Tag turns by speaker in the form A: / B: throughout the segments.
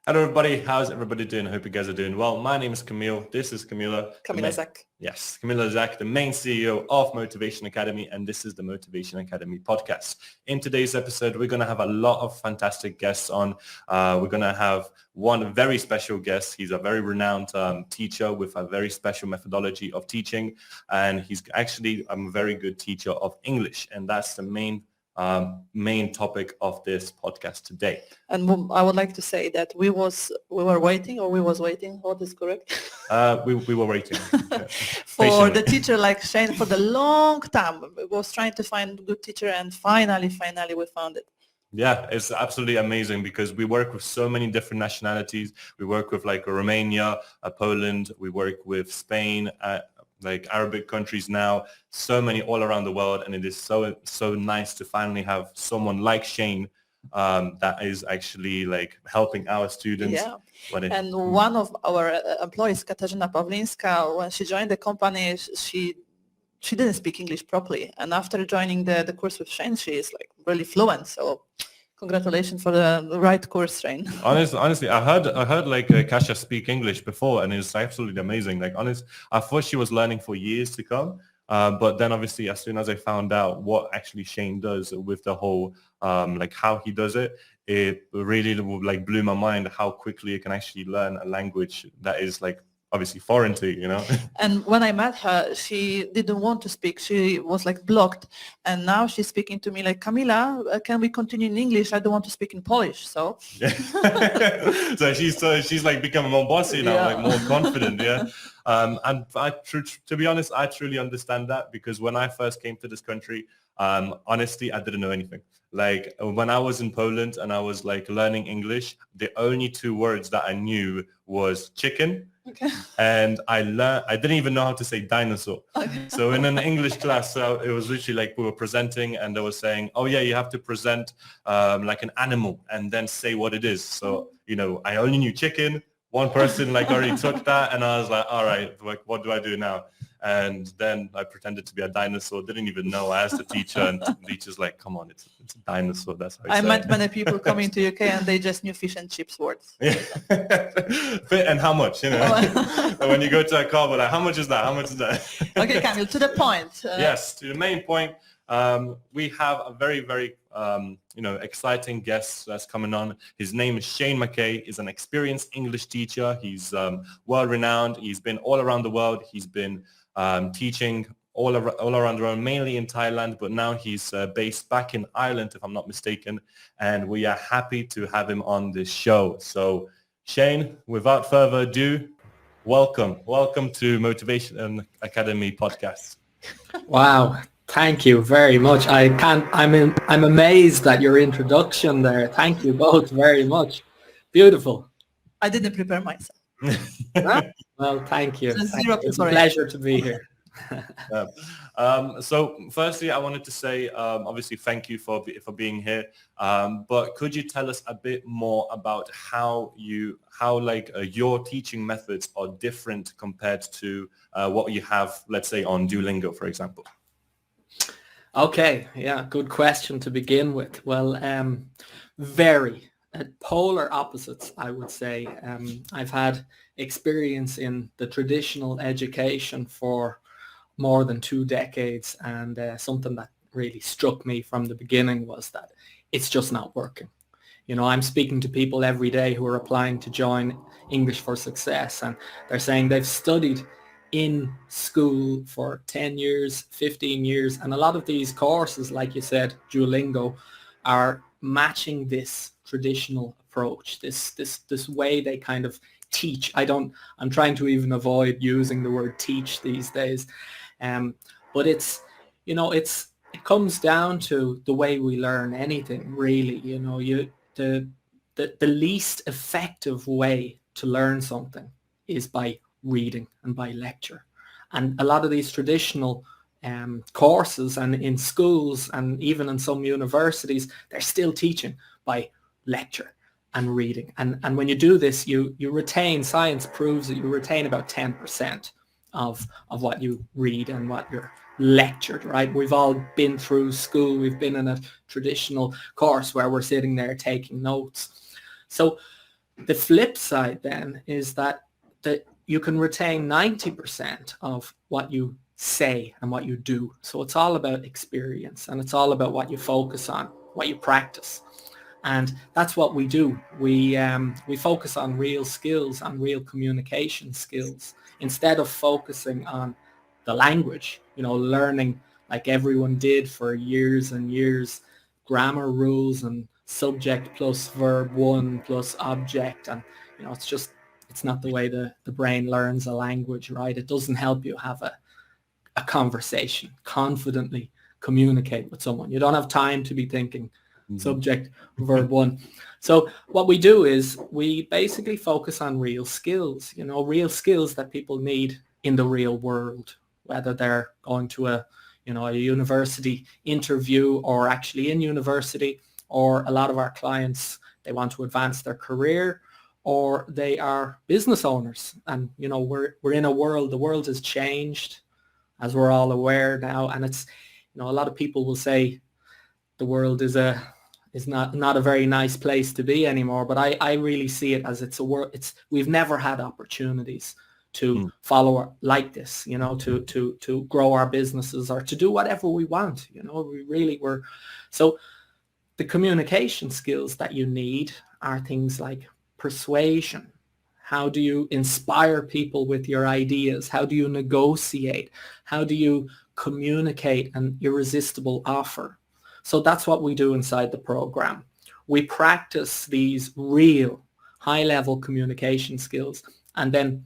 A: Hello everybody, how's everybody doing? I hope you guys are doing well. My name is Camille, this is Camila.
B: Camila Zak.
A: Yes, Camila Zak, the main CEO of Motivation Academy, and this is the Motivation Academy podcast. In today's episode, we're going to have a lot of fantastic guests on. We're going to have one very special guest. He's a very renowned teacher with a very special methodology of teaching, and he's actually a very good teacher of English, and that's the main topic of this podcast today.
B: And I would like to say that we was waiting. What is correct?
A: We were waiting
B: for the teacher like Shane for the long time. We was trying to find a good teacher, and finally we found it.
A: Yeah, it's absolutely amazing because we work with so many different nationalities. We work with like Romania, Poland. We work with Spain, like Arabic countries now, so many all around the world. And it is so nice to finally have someone like Shane that is actually like helping our students.
B: Yeah. And one of our employees, Katarzyna Pawlińska, when she joined the company, she didn't speak English properly. And after joining the course with Shane, she is like really fluent. So congratulations for the right course, Shane.
A: Honestly, I heard like Kasia speak English before, and it's absolutely amazing. Like I thought she was learning for years to come. But then obviously as soon as I found out what actually Shane does with the whole, like how he does it, it really like blew my mind how quickly you can actually learn a language that is like obviously foreign to you, you know.
B: And when I met her, she didn't want to speak. She was like blocked. And now she's speaking to me like, Camila, can we continue in English? I don't want to speak in Polish. So
A: yeah. so she's like becoming more bossy now, like more confident. Yeah. And to be honest, I truly understand that, because when I first came to this country, honestly, I didn't know anything. Like when I was in Poland and I was like learning English, the only two words that I knew was chicken.
B: Okay.
A: And I didn't even know how to say dinosaur. Okay. So in an English class, so it was literally like we were presenting and they were saying, oh yeah, you have to present like an animal and then say what it is. So, you know, I only knew chicken. One person like already took that, and I was like, all right, like, what do I do now? And then I pretended to be a dinosaur, didn't even know. I asked the teacher, and the teacher's like, come on, it's a dinosaur. That's how
B: I met many people coming to UK and they just knew fish and chips words.
A: Yeah. And how much, you know? When you go to a car, but like, how much is that? How much is that?
B: Okay, Camille, to the point.
A: Yes, to the main point. We have a very, very, exciting guest that's coming on. His name is Shane McKay. He's an experienced English teacher. He's world-renowned. He's been all around the world. He's been teaching all around the world, mainly in Thailand, but now he's based back in Ireland, if I'm not mistaken. And we are happy to have him on this show. So Shane, without further ado, welcome to Motivation Academy podcast.
C: Wow. Thank you very much. I'm amazed at your introduction there. Thank you both very much. Beautiful.
B: I didn't prepare myself.
C: Well, thank you. It's a pleasure to be here.
A: So firstly, I wanted to say, obviously, thank you for being here. But could you tell us a bit more about how your teaching methods are different compared to what you have, let's say, on Duolingo, for example?
C: Okay, yeah, good question to begin with. Well, very polar opposites, I would say. I've had experience in the traditional education for more than 2 decades, and something that really struck me from the beginning was that it's just not working. You know, I'm speaking to people every day who are applying to join English for Success, and they're saying they've studied in school for 10 years, 15 years. And a lot of these courses, like you said, Duolingo, are matching this traditional approach, this way they kind of teach. I'm trying to even avoid using the word teach these days. But it comes down to the way we learn anything, really. You know, the least effective way to learn something is by reading and by lecture. And a lot of these traditional courses and in schools and even in some universities, they're still teaching by lecture and reading. And when you do this, you retain, science proves that you retain about 10% of what you read and what you're lectured, right? We've all been through school. We've been in a traditional course where we're sitting there taking notes. So The flip side then is that you can retain 90% of what you say and what you do. So it's all about experience, and it's all about what you focus on, what you practice. And that's what we do. We focus on real skills and real communication skills instead of focusing on the language, learning like everyone did for years and years, grammar rules and subject plus verb one plus object. And, it's not the way the brain learns a language, right? It doesn't help you have a conversation, confidently communicate with someone. You don't have time to be thinking subject, verb one. So what we do is we basically focus on real skills, real skills that people need in the real world, whether they're going to a university interview or actually in university, or a lot of our clients, they want to advance their career, or they are business owners. And, we're in a world, the world has changed, as we're all aware now. And it's, a lot of people will say the world is not a very nice place to be anymore. But I really see it as it's a world, we've never had opportunities to follow like this, to grow our businesses or to do whatever we want. We really were. So the communication skills that you need are things like persuasion. How do you inspire people with your ideas? How do you negotiate? How do you communicate an irresistible offer? So that's what we do inside the program. We practice these real high-level communication skills. And then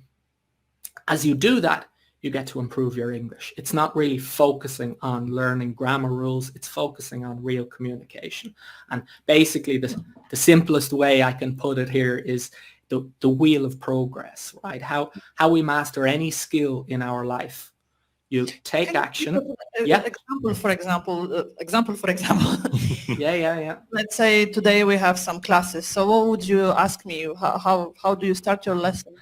C: as you do that, you get to improve your English. It's not really focusing on learning grammar rules. It's focusing on real communication. And basically the simplest way I can put it here is the wheel of progress, right? How we master any skill in our life. You take action. Yeah.
B: Example for example.
C: Yeah.
B: Let's say today we have some classes. So what would you ask me? How do you start your lesson?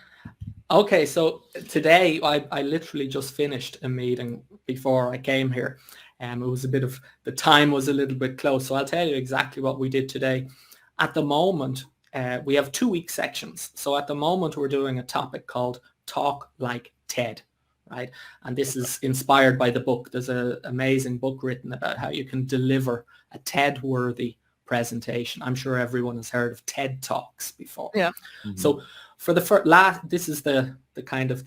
C: Okay, so today I literally just finished a meeting before I came here. It was the time was a little bit close. So I'll tell you exactly what we did today. At the moment, we have 2-week sections. So at the moment, we're doing a topic called Talk Like TED, right? And this is inspired by the book. There's an amazing book written about how you can deliver a TED-worthy presentation. I'm sure everyone has heard of TED Talks before.
B: Yeah.
A: Mm-hmm.
C: So for the first this is the kind of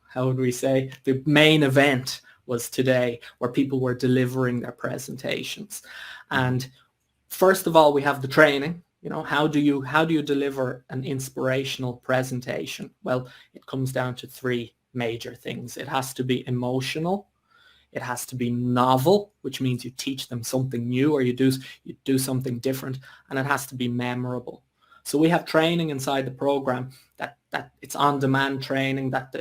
C: how would we say, the main event was today, where people were delivering their presentations. And first of all, we have the training. How do you deliver an inspirational presentation? Well, it comes down to 3 major things. It has to be emotional. It has to be novel, which means you teach them something new, or you do something different, and it has to be memorable. So we have training inside the program that it's on-demand training that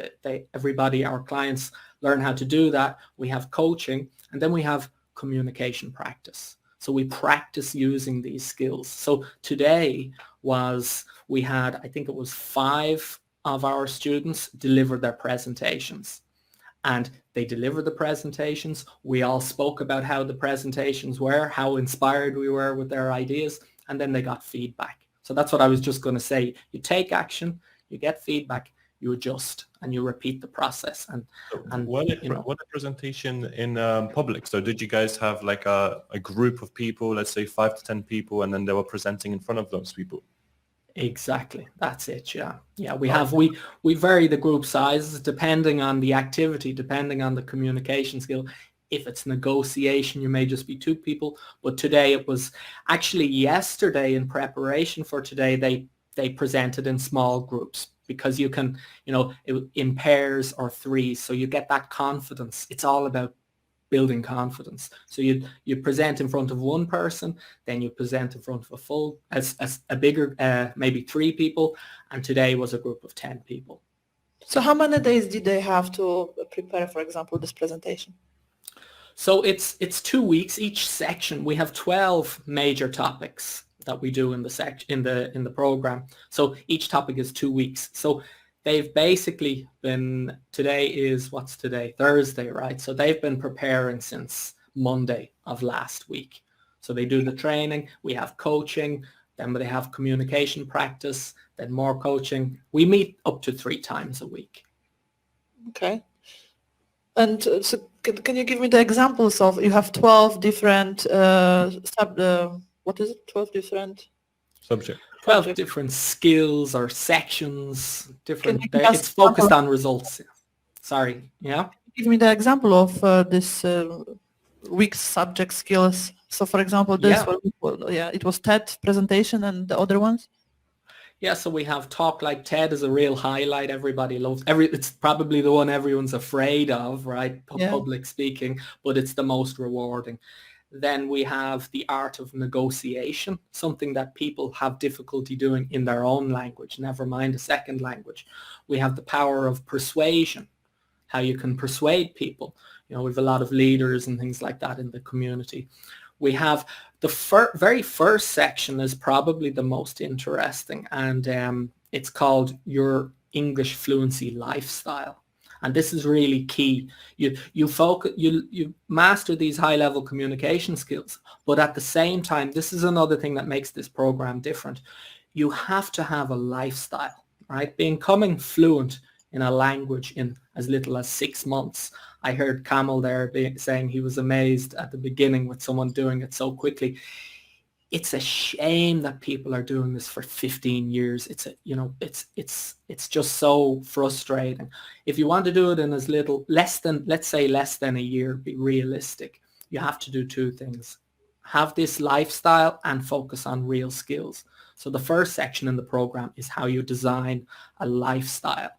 C: everybody, our clients, learn how to do that. We have coaching, and then we have communication practice. So we practice using these skills. So today we had, I think it was 5 of our students deliver their presentations. And they delivered the presentations. We all spoke about how the presentations were, how inspired we were with their ideas, and then they got feedback. So that's what I was just going to say. You take action, you get feedback, you adjust, and you repeat the process. And
A: what a presentation in public. So did you guys have like a group of people, let's say 5 to 10 people, and then they were presenting in front of those people?
C: Exactly. That's it. Yeah. We vary the group sizes depending on the activity, depending on the communication skill. If it's negotiation, you may just be 2 people. But today it was actually yesterday in preparation for today, they presented in small groups, because you can, in pairs or 3. So you get that confidence. It's all about building confidence. So you present in front of 1 person, then you present in front of a bigger, maybe 3 people, and today was a group of 10 people.
B: So how many days did they have to prepare, for example, this presentation?
C: So it's 2 weeks. Each section, we have 12 major topics that we do in the program. So each topic is 2 weeks. So they've basically been, what's today? Thursday, right? So they've been preparing since Monday of last week. So they do the training, we have coaching, then they have communication practice, then more coaching. We meet up to 3 times a week.
B: Okay. And so can you give me the examples of, you have 12 different, what is it, 12 different?
A: Subject.
C: 12
B: Subject.
C: different skills or sections, different,
B: Can you give us
C: it's focused
B: example?
C: on results. Sorry, yeah?
B: Give me the example of this week's subject skills. So for example, this
C: Yeah.
B: one, it was TED presentation and the other ones.
C: Yeah, so we have Talk Like TED is a real highlight. Everybody loves it's probably the one everyone's afraid of, right?
B: Yeah.
C: Public speaking, but it's the most rewarding. Then we have the art of negotiation, something that people have difficulty doing in their own language, never mind a second language. We have the power of persuasion, how you can persuade people. You know, we have a lot of leaders and things like that in the community. We have the very first section is probably the most interesting, and it's called Your English Fluency Lifestyle. And this is really key. You focus, you master these high-level communication skills, but at the same time, this is another thing that makes this program different. You have to have a lifestyle, right? Becoming fluent in a language in as little as 6 months. I heard Camel there saying he was amazed at the beginning with someone doing it so quickly. It's a shame that people are doing this for 15 years. It's just so frustrating. If you want to do it in as little, less than a year, be realistic. You have to do 2 things. Have this lifestyle and focus on real skills. So the first section in the program is how you design a lifestyle.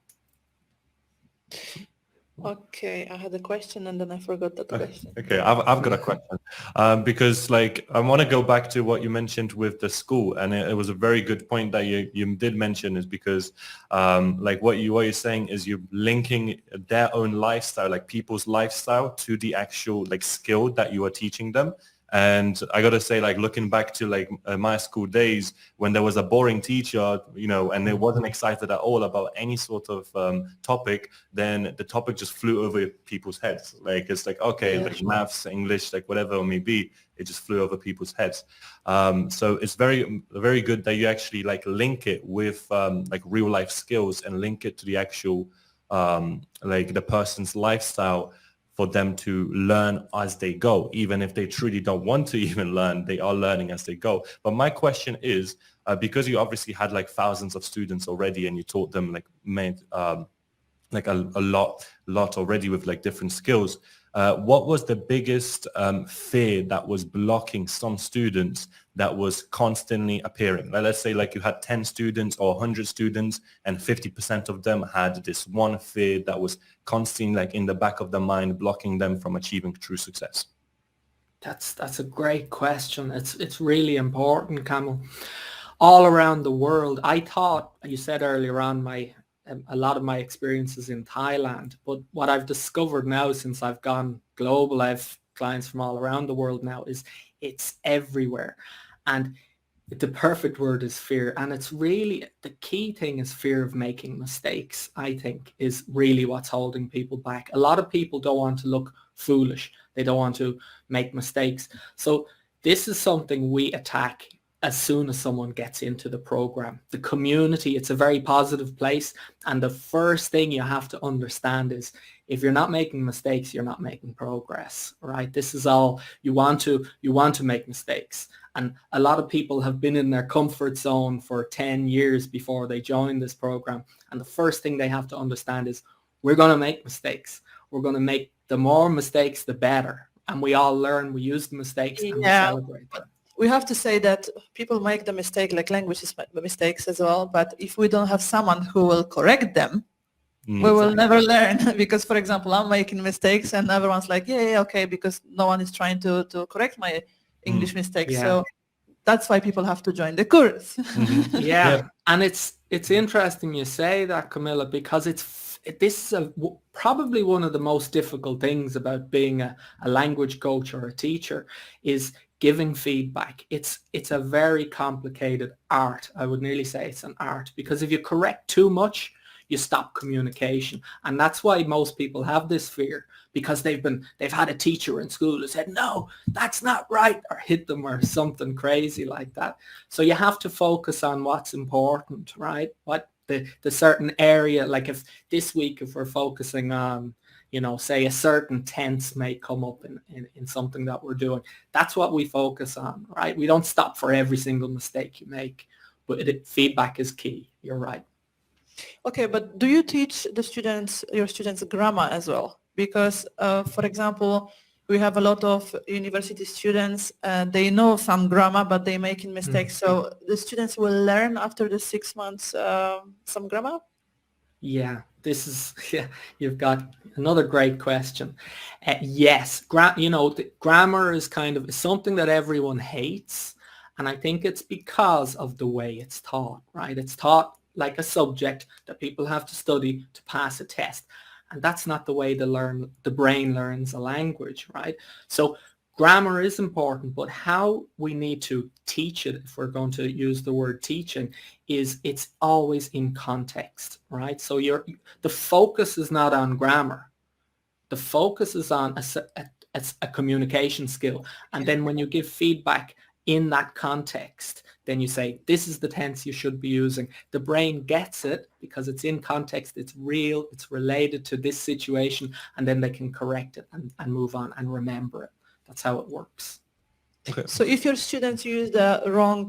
B: Okay, I had a question and then I forgot that question.
A: Okay, I've got a question because like I want to go back to what you mentioned with the school, and it was a very good point that you did mention, is because like what you're saying is you're linking their own lifestyle, like people's lifestyle, to the actual like skill that you are teaching them. And I got to say, like looking back to like my school days when there was a boring teacher, you know, and they wasn't excited at all about any sort of topic, then the topic just flew over people's heads. Like it's like, okay,
B: Yeah,
A: like
B: sure.
A: maths, English, like whatever it may be, it just flew over people's heads. So it's very, very good that you actually like link it with like real life skills and link it to the actual like the person's lifestyle, for them to learn as they go. Even if they truly don't want to even learn, they are learning as they go. But my question is, because you obviously had like thousands of students already and you taught them like like a lot already with like different skills, what was the biggest fear that was blocking some students that was constantly appearing? Like, let's say like you had 10 students or 100 students and 50% of them had this one fear that was constantly like in the back of the mind, blocking them from achieving true success.
C: That's a great question. It's really important, Camel. All around the world, I thought, you said earlier on, a lot of my experiences in Thailand, but what I've discovered now since I've gone global, I've clients from all around the world now, is it's everywhere. And the perfect word is fear. And it's really, the key thing is fear of making mistakes, I think, is really what's holding people back. A lot of people don't want to look foolish. They don't want to make mistakes. So this is something we attack as soon as someone gets into the program. The community, it's a very positive place. And the first thing you have to understand is if you're not making mistakes, you're not making progress, right? This is all, you want to make mistakes. And a lot of people have been in their comfort zone for 10 years before they join this program. And the first thing they have to understand is we're going to make mistakes. We're going to make, the more mistakes, the better. And we all learn, we use the mistakes and we celebrate them.
B: We have to say that people make the mistake, like languages make mistakes as well, but if we don't have someone who will correct them, we will never learn. Because, for example, I'm making mistakes and everyone's like, yeah, okay, because no one is trying to correct my English mistakes.
C: Yeah.
B: So that's why people have to join the course.
C: Yeah. And it's interesting you say that, Camilla, because this is probably one of the most difficult things about being a language coach or a teacher is giving feedback. It's a very complicated art. I would nearly say it's an art, because if you correct too much, you stop communication. And that's why most people have this fear, because they've had a teacher in school who said, no, that's not right, or hit them or something crazy like that. So you have to focus on what's important, right? What the certain area, like if this week, if we're focusing on, say a certain tense may come up in something that we're doing. That's what we focus on, right? We don't stop for every single mistake you make, but feedback is key. You're right.
B: Okay, but do you teach your students grammar as well? Because, for example, we have a lot of university students, they know some grammar, but they're making mistakes. So the students will learn after the 6 months some grammar?
C: Yeah, you've got another great question. Yes, grammar is kind of something that everyone hates. And I think it's because of the way it's taught, right? It's taught like a subject that people have to study to pass a test. And that's not the way the brain learns a language, right? So grammar is important, but how we need to teach it, if we're going to use the word teaching, is it's always in context, right? So the focus is not on grammar. The focus is on a communication skill. And then when you give feedback in that context, then you say, this is the tense you should be using. The brain gets it because it's in context, it's real, it's related to this situation, and then they can correct it and move on and remember it. That's how it works.
A: Okay.
B: So if your students use the wrong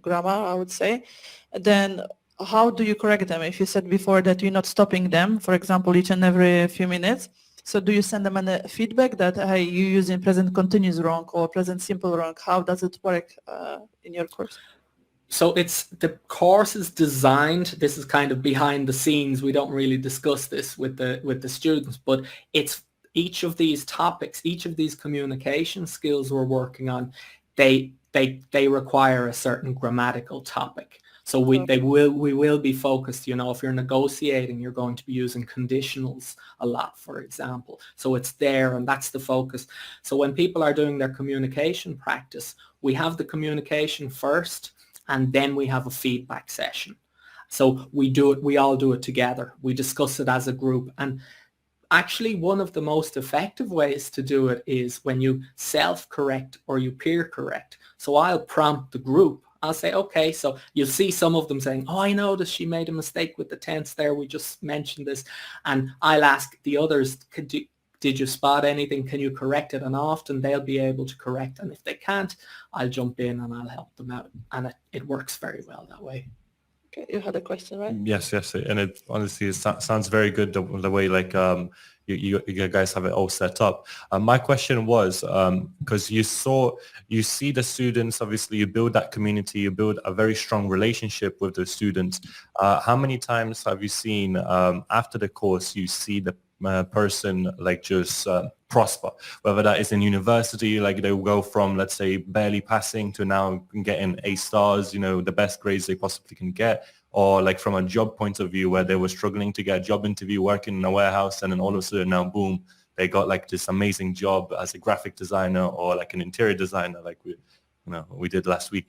B: grammar, I would say, then how do you correct them? If you said before that you're not stopping them, for example, each and every few minutes, so do you send them a feedback that, hey, you're using present continuous wrong or present simple wrong? How does it work in your course?
C: So the course is designed, this is kind of behind the scenes. We don't really discuss this with the students, but it's each of these topics, each of these communication skills we're working on, they require a certain grammatical topic. So we will be focused, if you're negotiating, you're going to be using conditionals a lot, for example. So it's there, and that's the focus. So when people are doing their communication practice, we have the communication first, and then we have a feedback session. So we all do it together. We discuss it as a group. And actually, one of the most effective ways to do it is when you self-correct or you peer correct. So I'll prompt the group. I'll say, okay, so you'll see some of them saying, oh, I noticed she made a mistake with the tense there. We just mentioned this. And I'll ask the others, did you spot anything? Can you correct it? And often they'll be able to correct. And if they can't, I'll jump in and I'll help them out. And it works very well that way.
B: Okay, you had a question, right?
A: Yes, and it honestly sounds very good the way like you guys have it all set up. My question was because you see the students, obviously you build that community, you build a very strong relationship with the students. How many times have you seen after the course you see the person like just prosper, whether that is in university, like they will go from, let's say, barely passing to now getting A stars, the best grades they possibly can get, or like from a job point of view where they were struggling to get a job interview working in a warehouse, and then all of a sudden now, boom, they got like this amazing job as a graphic designer or like an interior designer, like we did last week.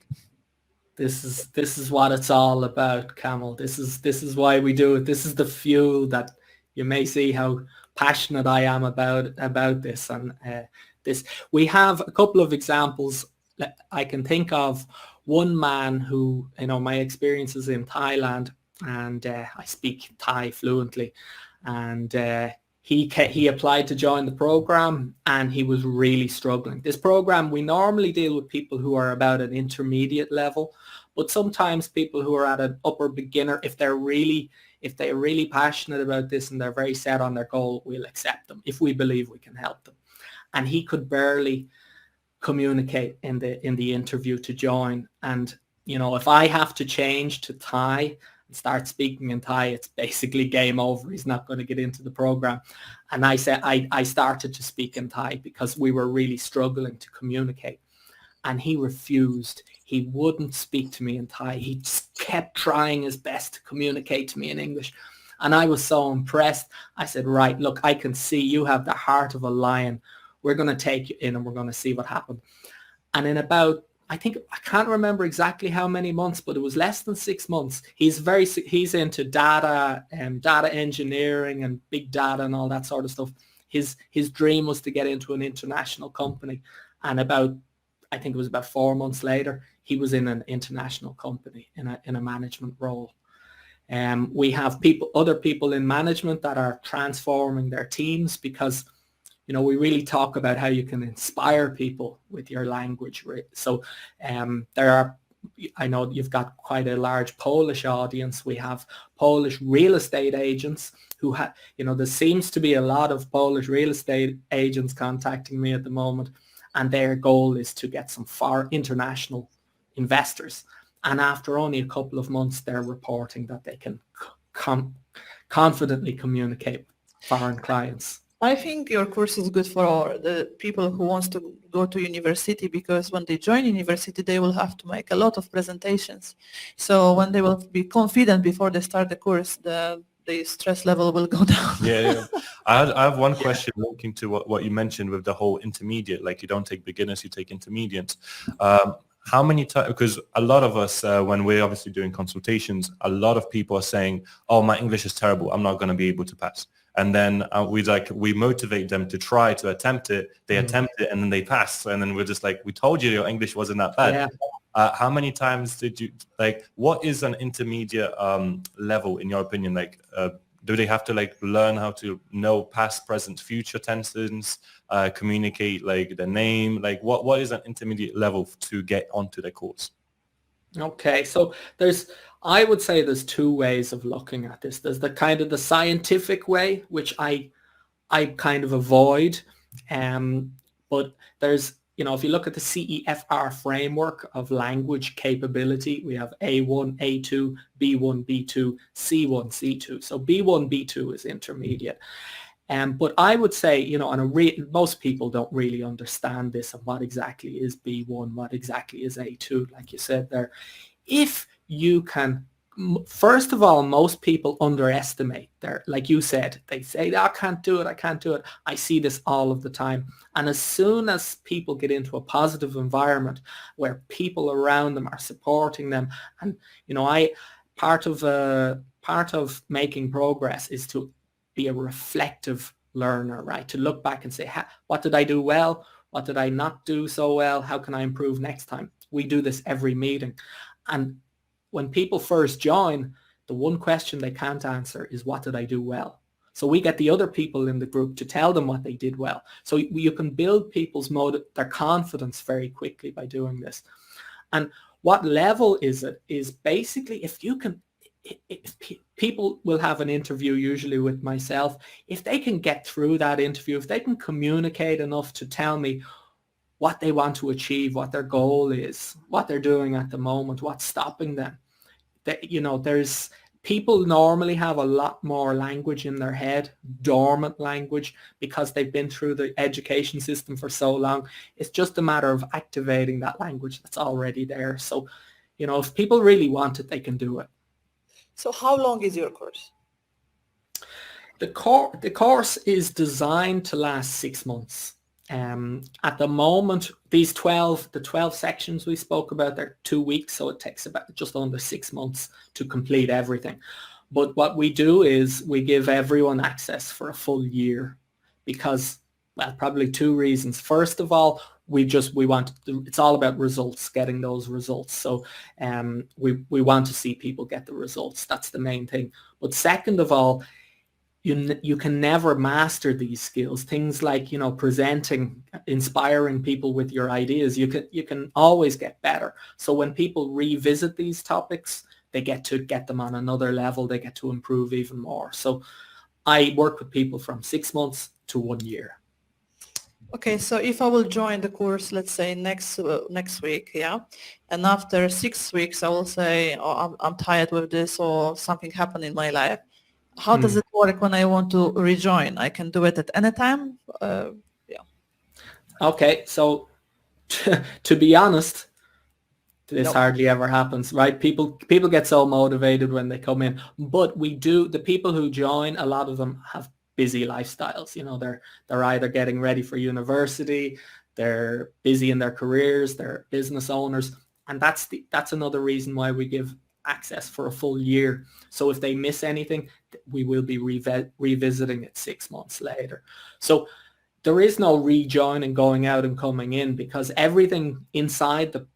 C: This is what it's all about, Camel. This is why we do it. This is the fuel that you may see how passionate I am about this. And we have a couple of examples that I can think of. One man who, my experience is in Thailand, and I speak Thai fluently, and he applied to join the program, and he was really struggling. This program, we normally deal with people who are about an intermediate level, but sometimes people who are at an upper beginner, if they're really passionate about this and they're very set on their goal, we'll accept them if we believe we can help them. And he could barely communicate in the interview to join. And if I have to change to Thai and start speaking in Thai, it's basically game over. He's not going to get into the program. And I said I started to speak in Thai because we were really struggling to communicate. And he refused. He wouldn't speak to me in Thai. He just kept trying his best to communicate to me in English. And I was so impressed. I said, right, look, I can see you have the heart of a lion. We're going to take you in and we're going to see what happened. And in about I think, I can't remember exactly how many months, but it was less than 6 months. He's into data and data engineering and big data and all that sort of stuff. His dream was to get into an international company, and I think it was about 4 months later, he was in an international company in a management role. We have other people in management that are transforming their teams, because we really talk about how you can inspire people with your language. So I know you've got quite a large Polish audience. We have Polish real estate agents who there seems to be a lot of Polish real estate agents contacting me at the moment, and their goal is to get some international investors. And after only a couple of months, they're reporting that they can confidently communicate with foreign clients.
B: I think your course is good for the people who wants to go to university, because when they join university, they will have to make a lot of presentations. So when they will be confident before they start the course, the stress level will go down.
A: Yeah. I have one question linking to what you mentioned with the whole intermediate, like you don't take beginners, you take intermediates. How many times, because a lot of us, when we're obviously doing consultations, a lot of people are saying, oh, my English is terrible, I'm not going to be able to pass. And then we motivate them to try to attempt it. They attempt it and then they pass. And then we're just like, we told you your English wasn't that bad.
C: Yeah.
A: How many times did you, what is an intermediate level in your opinion? Do they have to learn how to know past, present, future tenses, communicate the name? What is an intermediate level to get onto the course?
C: Okay, so I would say there's two ways of looking at this. There's the kind of the scientific way, which I kind of avoid. But there's, if you look at the CEFR framework of language capability, we have A1, A2, B1, B2, C1, C2. So B1, B2 is intermediate. But I would say, most people don't really understand this and what exactly is B1, what exactly is A2, like you said there. If you can, first of all, most people underestimate like you said, they say, I can't do it, I can't do it. I see this all of the time. And as soon as people get into a positive environment where people around them are supporting them, and, part of making progress is to be a reflective learner, right? To look back and say, what did I do well? What did I not do so well? How can I improve next time? We do this every meeting. And when people first join, the one question they can't answer is, what did I do well? So we get the other people in the group to tell them what they did well. So you can build people's their confidence very quickly by doing this. And what level is it? Is basically if people will have an interview usually with myself, if they can get through that interview, if they can communicate enough to tell me what they want to achieve, what their goal is, what they're doing at the moment, what's stopping them. There's people normally have a lot more language in their head, dormant language, because they've been through the education system for so long. It's just a matter of activating that language that's already there. So, if people really want it, they can do it.
B: So how long is your course?
C: The course is designed to last 6 months. At the moment, the 12 sections we spoke about, they're 2 weeks, so it takes about just under 6 months to complete everything. But what we do is we give everyone access for a full year because, probably two reasons. First of all, it's all about results, getting those results. So we want to see people get the results. That's the main thing. But second of all, you can never master these skills. Things like, presenting, inspiring people with your ideas, you can always get better. So when people revisit these topics, they get to get them on another level. They get to improve even more. So I work with people from 6 months to 1 year.
B: Okay, so if I will join the course, let's say next week, yeah, and after 6 weeks, I will say, oh, I'm tired with this, or something happened in my life. How does it work when I want to rejoin? I can do it at any time? Yeah.
C: Okay, so to be honest, this hardly ever happens, right? People get so motivated when they come in, but the people who join, a lot of them have busy lifestyles. They're either getting ready for university, they're busy in their careers, they're business owners, and that's another reason why we give access for a full year. So if they miss anything, we will be revisiting it 6 months later. So there is no rejoining, going out and coming in, because everything inside the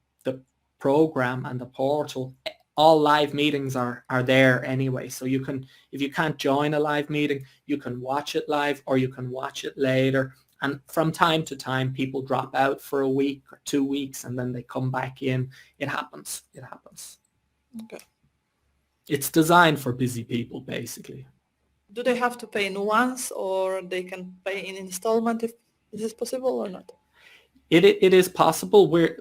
C: program and the portal, all live meetings are there anyway. So you can, if you can't join a live meeting, you can watch it live or you can watch it later. And from time to time, people drop out for a week or 2 weeks and then they come back in. It happens. It happens.
B: Okay.
C: It's designed for busy people, basically.
B: Do they have to pay in once, or they can pay in installment if this is possible or not?
C: It is possible. We're,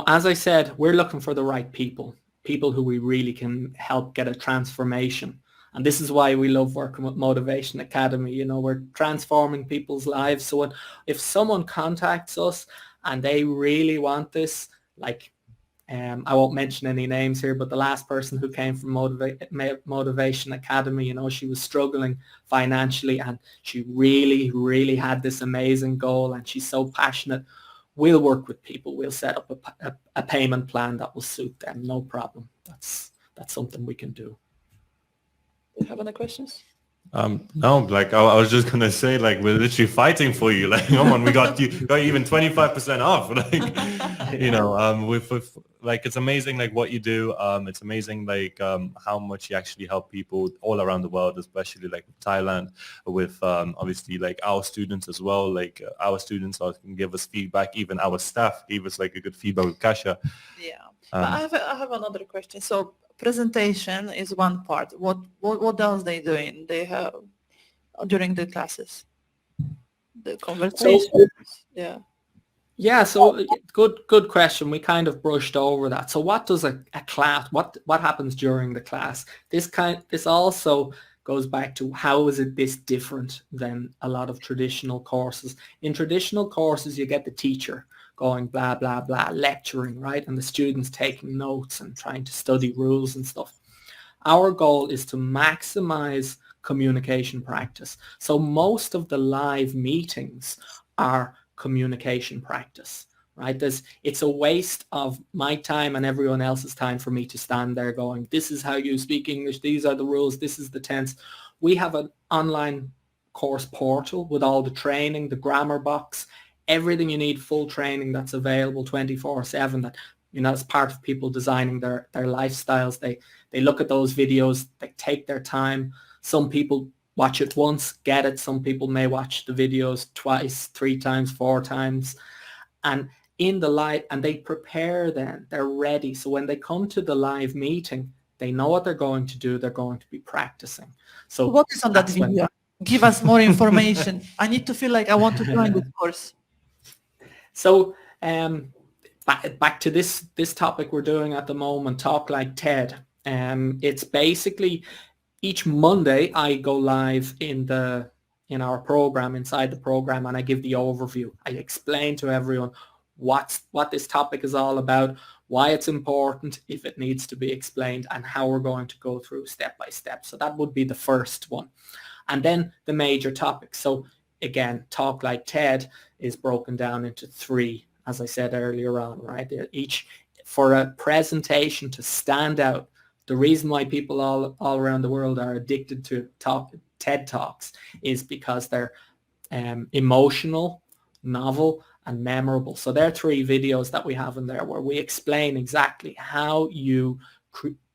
C: as I said, we're looking for the right people who we really can help get a transformation. And this is why we love working with Motivation Academy. We're transforming people's lives. So if someone contacts us and they really want this, like, I won't mention any names here, but the last person who came from Motivation Academy, she was struggling financially and she really, really had this amazing goal and she's so passionate. We'll work with people. We'll set up a payment plan that will suit them. No problem. That's something we can do.
B: Do you have any questions?
A: No, like I was just gonna say, like, we're literally fighting for you. Like, come on, we got you even 25% off. Like, with like, it's amazing, like, what you do. It's amazing, like, how much you actually help people all around the world, especially like Thailand, with obviously like our students as well. Like our students can give us feedback. Even our staff gave us like a good feedback with Kasia.
B: Yeah. I have another question. So presentation is one part. What else they doing? They have during the classes, the conversations.
C: Yeah. So good question. We kind of brushed over that. So what does a class? What happens during the class? This also goes back to how is this different than a lot of traditional courses. In traditional courses, you get the teacher going blah, blah, blah, lecturing, right? And the students taking notes and trying to study rules and stuff. Our goal is to maximize communication practice. So most of the live meetings are communication practice, right? It's a waste of my time and everyone else's time for me to stand there going, this is how you speak English, these are the rules, this is the tense. We have an online course portal with all the training, the grammar box, everything you need, full training that's available 24/7. That as part of people designing their lifestyles, they look at those videos, they take their time. Some people watch it once, get it. Some people may watch the videos twice, 3 times, 4 times, and in the live, and they prepare. Then they're ready. So when they come to the live meeting, they know what they're going to do. They're going to be practicing. So
B: what is on that video? Give us more information. I need to feel like I want to join this course.
C: So back to this topic we're doing at the moment, Talk Like TED. It's basically each Monday I go live in our program, inside the program, and I give the overview. I explain to everyone what this topic is all about, why it's important, if it needs to be explained, and how we're going to go through step by step. So that would be the first one. And then the major topics. So again, Talk Like TED is broken down into 3, as I said earlier on, right? Each, for a presentation to stand out. The reason why people all around the world are addicted to TED Talks is because they're emotional, novel, and memorable. So there are 3 videos that we have in there where we explain exactly how you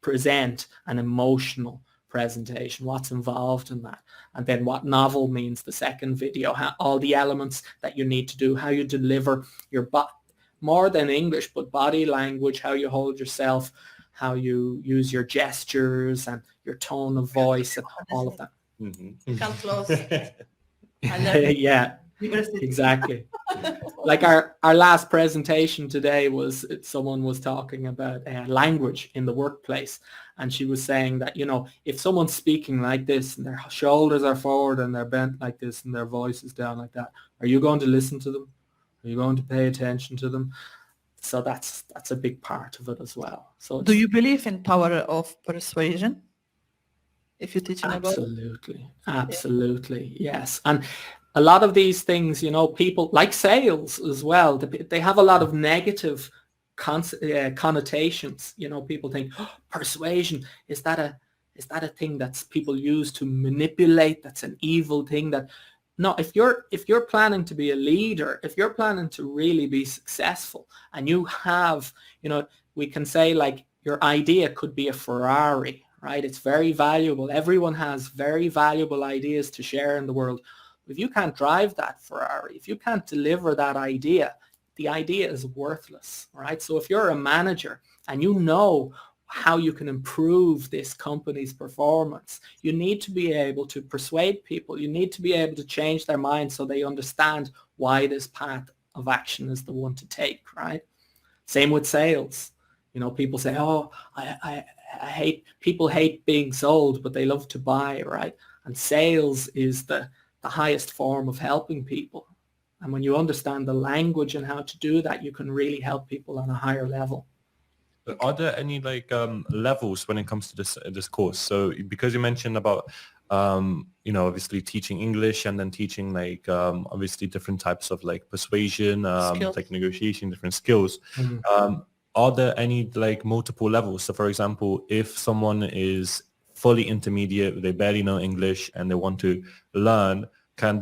C: present an emotional presentation, what's involved in that, and then what novel means, the second video, all the elements that you need to do, how you deliver your more than English, but body language, how you hold yourself, how you use your gestures and your tone of voice and all of that.
A: Mm-hmm.
B: Come close.
C: Yeah, exactly. Like our last presentation today was, someone was talking about language in the workplace, and she was saying that, if someone's speaking like this and their shoulders are forward and they're bent like this and their voice is down like that, are you going to listen to them? Are you going to pay attention to them? So that's a big part of it as well. So
B: do you believe in power of persuasion? If you're teaching about it?
C: Absolutely, yes. And a lot of these things, you know, people like sales as well, they have a lot of negative connotations. You know, people think, oh, persuasion, is that a thing that's people use to manipulate? That's an evil thing. That no, if you're planning to be a leader, if you're planning to really be successful, and you have, you know, we can say like your idea could be a Ferrari, right? It's very valuable. Everyone has very valuable ideas to share in the world. If you can't drive that Ferrari, if you can't deliver that idea, the idea is worthless, right? So if you're a manager and you know how you can improve this company's performance, you need to be able to persuade people. You need to be able to change their minds so they understand why this path of action is the one to take, right? Same with sales. You know, people say, oh, I people hate being sold, but they love to buy, right? And sales is the highest form of helping people. And when you understand the language and how to do that, you can really help people on a higher level.
A: Are there any like levels when it comes to this course? So because you mentioned about you know, obviously teaching English and then teaching like obviously different types of like persuasion, like negotiation, different skills. Are there any like multiple levels? So for example, if someone is fully intermediate, they barely know English and they want to learn,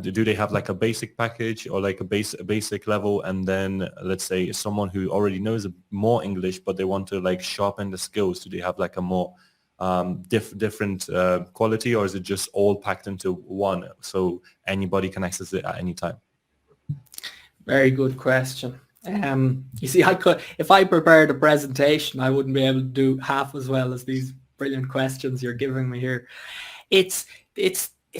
A: do they have like a basic package or like a basic level? And then let's say someone who already knows more English, but they want to like sharpen the skills, do they have like a more different quality, or is it just all packed into one so anybody can access it at any time?
C: Very good question. You see, if I prepared a presentation, I wouldn't be able to do half as well as these brilliant questions you're giving me here. It's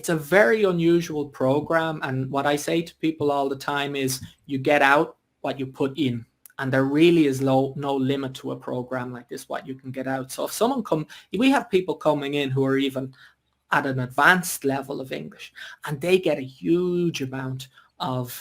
C: a very unusual program, and what I say to people all the time is you get out what you put in, and there really is no limit to a program like this, what you can get out. So if we have people coming in who are even at an advanced level of English, and they get a huge amount of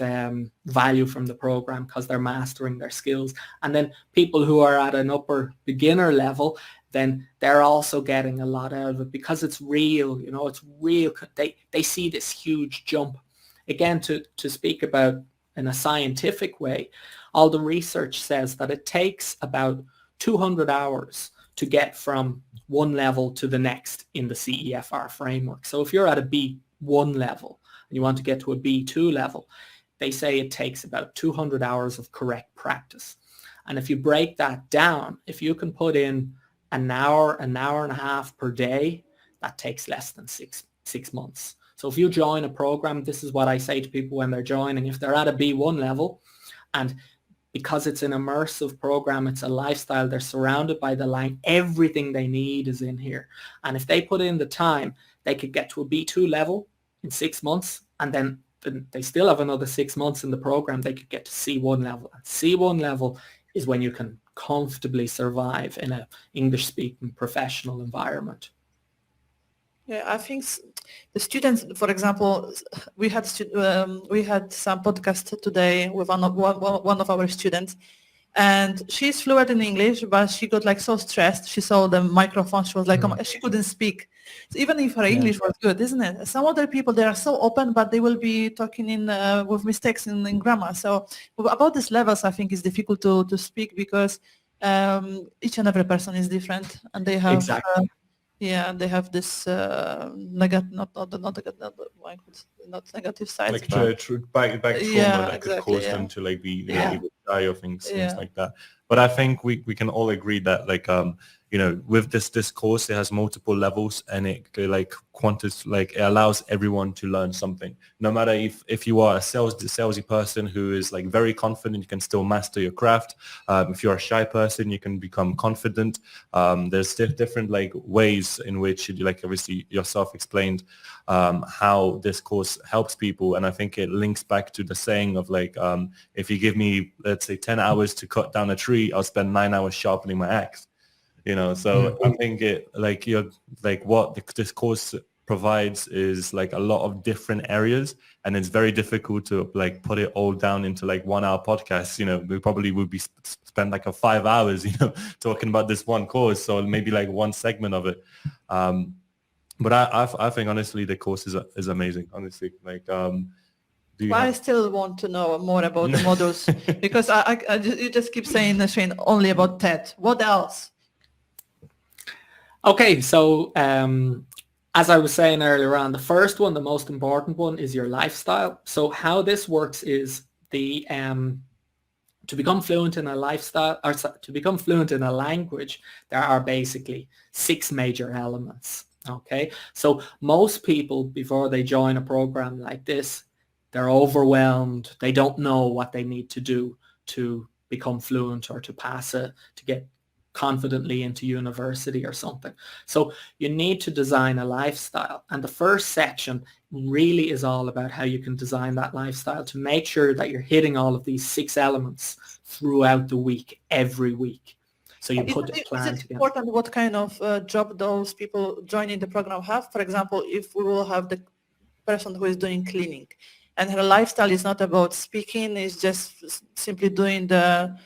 C: value from the program because they're mastering their skills. And then people who are at an upper beginner level, then they're also getting a lot out of it because it's real, you know, it's real. They see this huge jump. Again, to speak about in a scientific way, all the research says that it takes about 200 hours to get from one level to the next in the CEFR framework. So if you're at a B1 level and you want to get to a B2 level, they say it takes about 200 hours of correct practice. And if you break that down, if you can put in an hour and a half per day, that takes less than six months. So if you join a program, this is what I say to people when they're joining. If they're at a B1 level, and because it's an immersive program, it's a lifestyle, they're surrounded by the line, everything they need is in here. And if they put in the time, they could get to a B2 level in 6 months, and then they still have another 6 months in the program, they could get to C1 level. And C1 level is when you can comfortably survive in an English-speaking professional environment.
B: Yeah, I think the students, for example, we had some podcast today with one of our students, and she's fluent in English, but she got like so stressed. She saw the microphone. She was like, she couldn't speak. So even if her English was good, isn't it? Some other people, they are so open, but they will be talking in with mistakes in grammar. So about these levels, I think it's difficult to speak because each and every person is different, and they have
C: exactly.
B: they have this not negative sides.
A: Like back trauma that could cause them to like be able to die or things like that. But I think we can all agree that like you know, with this course, it has multiple levels, and it like it allows everyone to learn something. No matter if you are a salesy person who is like very confident, you can still master your craft. If you're a shy person, you can become confident. There's different like ways in which, like obviously yourself explained, how this course helps people. And I think it links back to the saying of like, if you give me, let's say 10 hours to cut down a tree, I'll spend 9 hours sharpening my axe. You know, so I think what this course provides is like a lot of different areas, and it's very difficult to like put it all down into like 1 hour podcast. You know, we probably would be spend like 5 hours, you know, talking about this one course. So maybe like one segment of it. But I think honestly, the course is amazing. Honestly, like Do you
B: Well, I
A: have?
B: still want to know more about the modules because you just keep saying, Shane, only about TED. What else?
C: Okay, so as I was saying earlier on, the first one, the most important one, is your lifestyle. So how this works is the to become fluent in a lifestyle, or to become fluent in a language, there are basically 6 major elements. Okay, so most people, before they join a program like this, they're overwhelmed. They don't know what they need to do to become fluent or to to get confidently into university or something. So you need to design a lifestyle. And the first section really is all about how you can design that lifestyle to make sure that you're hitting all of these 6 elements throughout the week, every week. So you put a plan
B: Is it
C: together.
B: important what kind of job those people joining the program have? For example, if we will have the person who is doing cleaning and her lifestyle is not about speaking, it's just simply doing the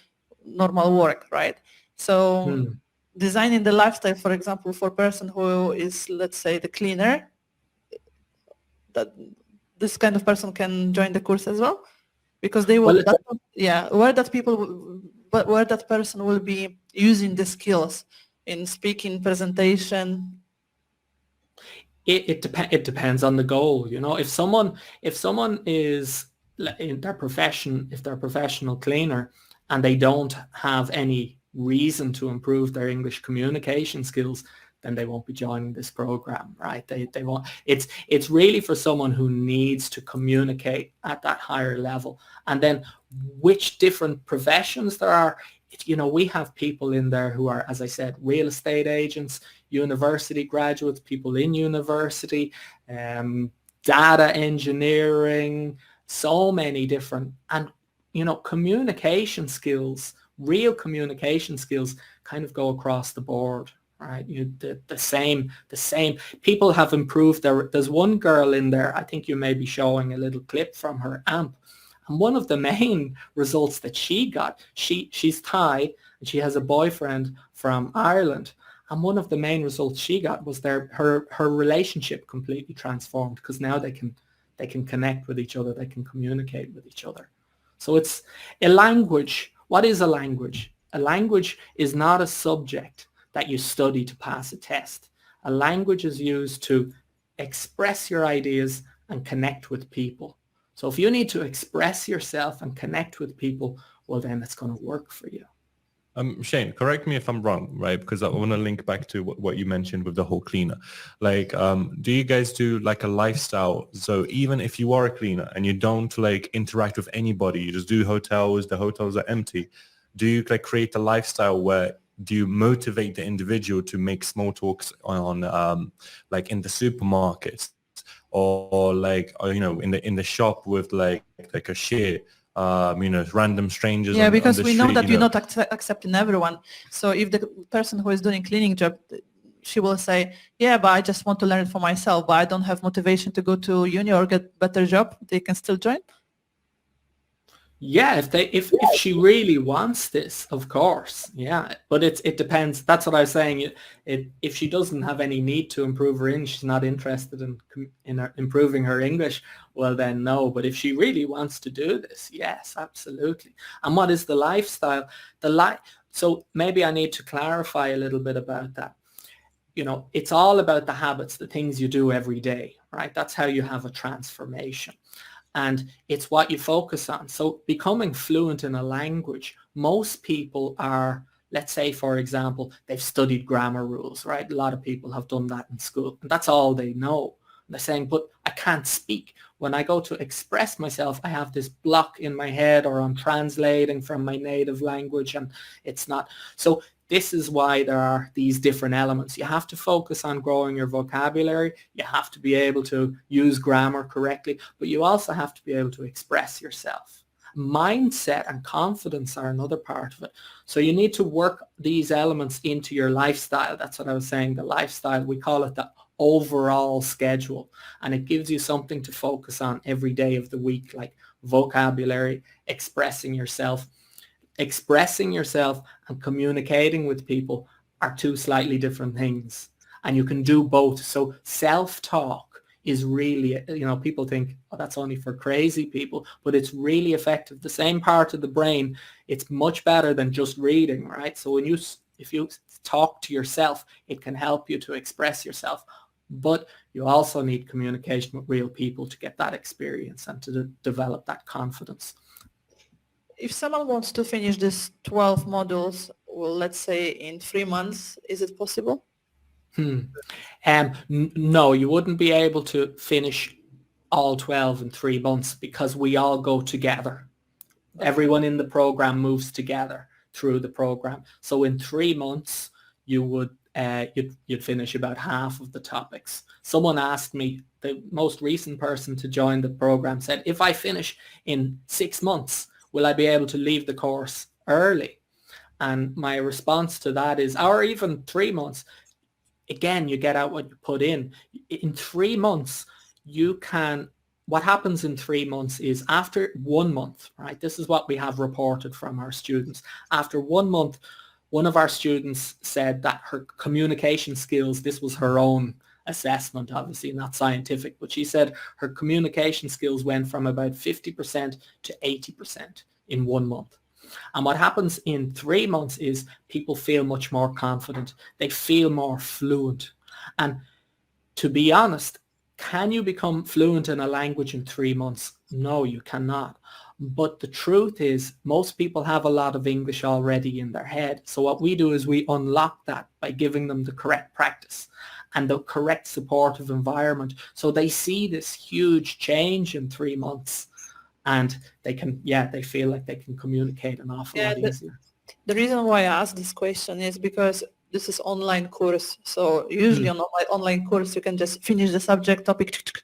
B: normal work, right? So designing the lifestyle, for example, for a person who is, let's say, the cleaner, that this kind of person can join the course as well, because they will, where that person will be using the skills in speaking, presentation.
C: It depends on the goal. You know, if someone is in their profession, if they're a professional cleaner and they don't have any reason to improve their English communication skills, then they won't be joining this program, right? They won't. It's really for someone who needs to communicate at that higher level. And then which different professions there are, you know, we have people in there who are, as I said, real estate agents, university graduates, people in university, data engineering, so many different, and, you know, communication skills, real communication skills kind of go across the board, right? The same people have improved there's one girl in there, I think you may be showing a little clip from her AMP, and one of the main results that she got, she's Thai and she has a boyfriend from Ireland, and one of the main results she got was her relationship completely transformed, because now they can connect with each other, they can communicate with each other. So it's a language. What is a language? A language is not a subject that you study to pass a test. A language is used to express your ideas and connect with people. So if you need to express yourself and connect with people, well, then it's going to work for you.
A: Shane, correct me if I'm wrong, right? Because I want to link back to what you mentioned with the whole cleaner. Like, do you guys do like a lifestyle? So even if you are a cleaner and you don't like interact with anybody, you just do hotels, the hotels are empty. Do you like create a lifestyle where do you motivate the individual to make small talks on like in the supermarkets or like, or, you know, in the shop with like a cashier? You know, random strangers.
B: Yeah,
A: on
B: because
A: the
B: we
A: street,
B: know that
A: you
B: you're not accepting everyone. So if the person who is doing cleaning job, she will say, yeah, but I just want to learn it for myself, but I don't have motivation to go to uni or get better job, they can still join?
C: Yeah, if she really wants this, of course, yeah. But it depends. That's what I was saying. If she doesn't have any need to improve her English, she's not interested in improving her English, well then no. But if she really wants to do this, yes, absolutely. And what is the lifestyle? So maybe I need to clarify a little bit about that. You know, it's all about the habits, the things you do every day, right? That's how you have a transformation. And it's what you focus on. So becoming fluent in a language, most people are, let's say, for example, they've studied grammar rules, right? A lot of people have done that in school, and that's all they know. And they're saying, but I can't speak. When I go to express myself, I have this block in my head, or I'm translating from my native language and it's not. So this is why there are these different elements. You have to focus on growing your vocabulary. You have to be able to use grammar correctly, but you also have to be able to express yourself. Mindset and confidence are another part of it. So you need to work these elements into your lifestyle. That's what I was saying, the lifestyle. We call it the overall schedule, and it gives you something to focus on every day of the week, like vocabulary, expressing yourself. Expressing yourself and communicating with people are two slightly different things, and you can do both. So self-talk, is really, people think, oh, that's only for crazy people, but it's really effective. The same part of the brain, it's much better than just reading, right? So if you talk to yourself, it can help you to express yourself. But you also need communication with real people to get that experience and to develop that confidence.
B: If someone wants to finish this 12 modules, well, let's say in 3 months, is it possible?
C: No, you wouldn't be able to finish all 12 in 3 months because we all go together. Okay. Everyone in the program moves together through the program. So in 3 months, you would you'd finish about half of the topics. Someone asked me, the most recent person to join the program said, if I finish in 6 months, will I be able to leave the course early? And my response to that is, or even 3 months, again, you get out what you put in. In 3 months, what happens in 3 months is after 1 month, right? This is what we have reported from our students. After 1 month, one of our students said that her communication skills, this was her own assessment, obviously not scientific, but she said her communication skills went from about 50% to 80% in 1 month. And what happens in 3 months is people feel much more confident. They feel more fluent. And to be honest, can you become fluent in a language in 3 months? No, you cannot. But the truth is most people have a lot of English already in their head. So what we do is we unlock that by giving them the correct practice and the correct supportive environment. So they see this huge change in 3 months. And they feel like they can communicate an awful lot easier.
B: The reason why I asked this question is because this is online course. So usually on online course, you can just finish the subject topic.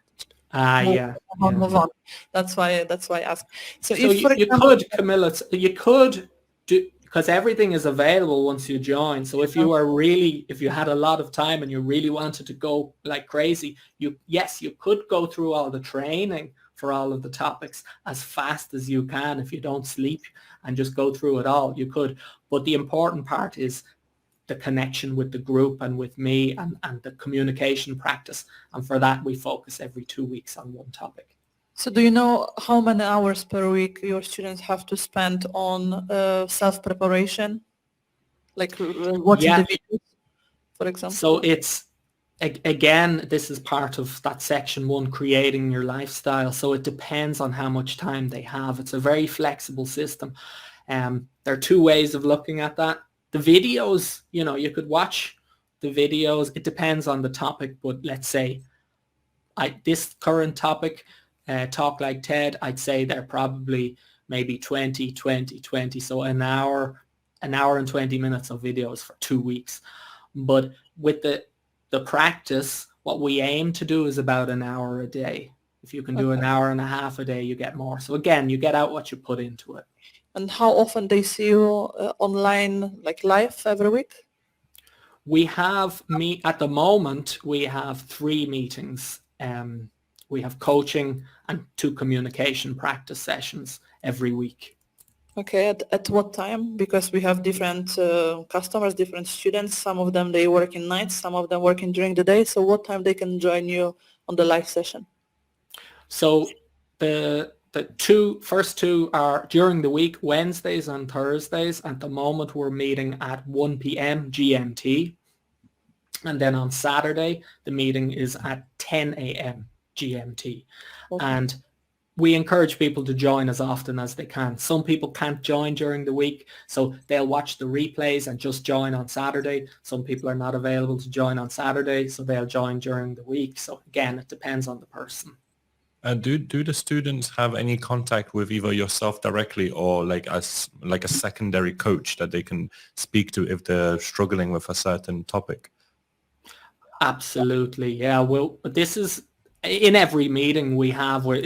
B: Move on. That's why I asked. So if, for example,
C: could, Camilla, you could do, because everything is available once you join. So if you had a lot of time and you really wanted to go like crazy, you could go through all the training for all of the topics as fast as you can. If you don't sleep and just go through it all, you could. But the important part is the connection with the group and with me and the communication practice. And for that, we focus every 2 weeks on one topic.
B: So do you know how many hours per week your students have to spend on self-preparation? Like watching the videos, for example?
C: So it's, again, this is part of that section 1, creating your lifestyle. So it depends on how much time they have. It's a very flexible system. There are 2 ways of looking at that. The videos, you could watch the videos. It depends on the topic, but let's say this current topic, Talk Like TED, I'd say they're probably maybe 20. So an hour and 20 minutes of videos for 2 weeks. But with the practice, what we aim to do is about an hour a day. If you can do an hour and a half a day, you get more. So again, you get out what you put into it.
B: And how often they see you online, like live every week?
C: We have at the moment, we have 3 meetings. We have coaching and 2 communication practice sessions every week.
B: Okay, at what time? Because we have different customers, different students. Some of them, they work in nights, some of them working during the day. So what time they can join you on the live session?
C: So the first two are during the week, Wednesdays and Thursdays. At the moment, we're meeting at 1 p.m. GMT. And then on Saturday, the meeting is at 10 a.m. GMT. Okay. And we encourage people to join as often as they can. Some people can't join during the week, so they'll watch the replays and just join on Saturday. Some people are not available to join on Saturday, so they'll join during the week. So again, it depends on the person.
A: Do the students have any contact with either yourself directly or like a secondary coach that they can speak to if they're struggling with a certain topic?
C: Absolutely, yeah. Well, this is in every meeting we have where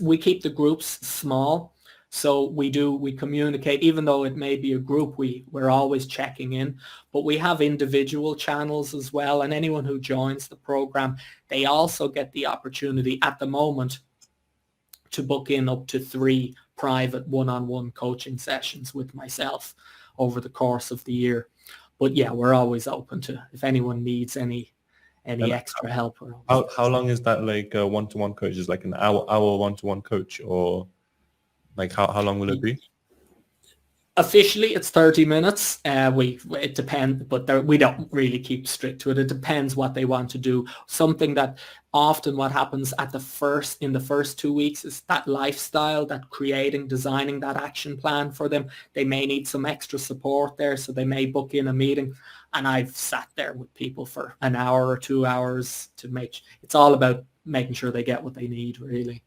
C: we keep the groups small. So we communicate, even though it may be a group, we're always checking in, but we have individual channels as well. And anyone who joins the program, they also get the opportunity at the moment to book in up to 3 private one-on-one coaching sessions with myself over the course of the year. But yeah, we're always open to, if anyone needs any any
A: And
C: extra help.
A: how long is that like a one-to-one coach? Is like an hour one-to-one coach, or like how long will it be?
C: Officially, it's 30 minutes. It depends, but we don't really keep strict to it. It depends what they want to do. Something that often what happens in the first 2 weeks is that lifestyle, that designing that action plan for them. They may need some extra support there, so they may book in a meeting. And I've sat there with people for an hour or 2 hours it's all about making sure they get what they need, really.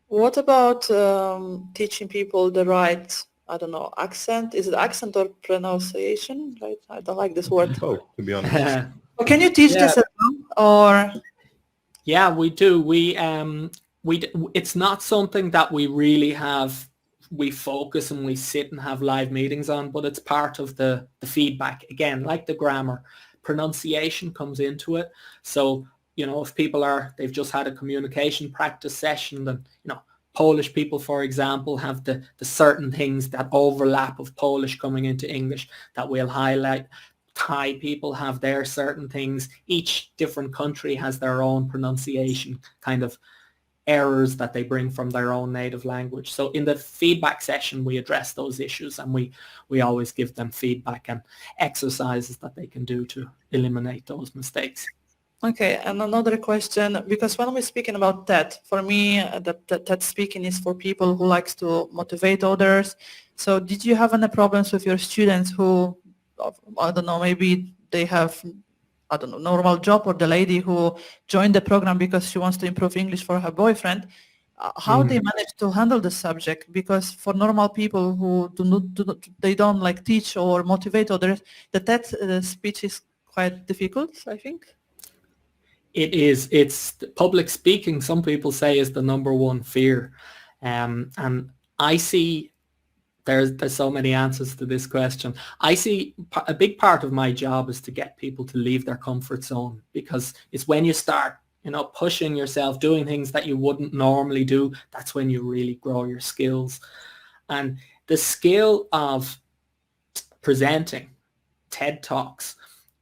B: What about teaching people the right, I don't know, accent? Is it accent or pronunciation? Right? I don't like this word.
A: Oh, to be honest.
B: Or can you teach this as well? Or
C: yeah, we do. It's not something that we really we focus and we sit and have live meetings on, but it's part of the feedback. Again, like the grammar, pronunciation comes into it. So, if people they've just had a communication practice session, then, Polish people, for example, have the certain things that overlap of Polish coming into English that we'll highlight. Thai people have their certain things. Each different country has their own pronunciation kind of errors that they bring from their own native language. So in the feedback session, we address those issues, and we always give them feedback and exercises that they can do to eliminate those mistakes.
B: Okay, and another question, because when we're speaking about TED, for me, that TED speaking is for people who likes to motivate others. So did you have any problems with your students who, I don't know, maybe they have, I don't know, normal job, or the lady who joined the program because she wants to improve English for her boyfriend? How they manage to handle the subject? Because for normal people who they don't like teach or motivate others, the TED speech is quite difficult, I think.
C: It is. It's public speaking. Some people say is the number one fear, and I see there's so many answers to this question. I see a big part of my job is to get people to leave their comfort zone, because it's when you start, pushing yourself, doing things that you wouldn't normally do, that's when you really grow your skills. And the skill of presenting TED Talks,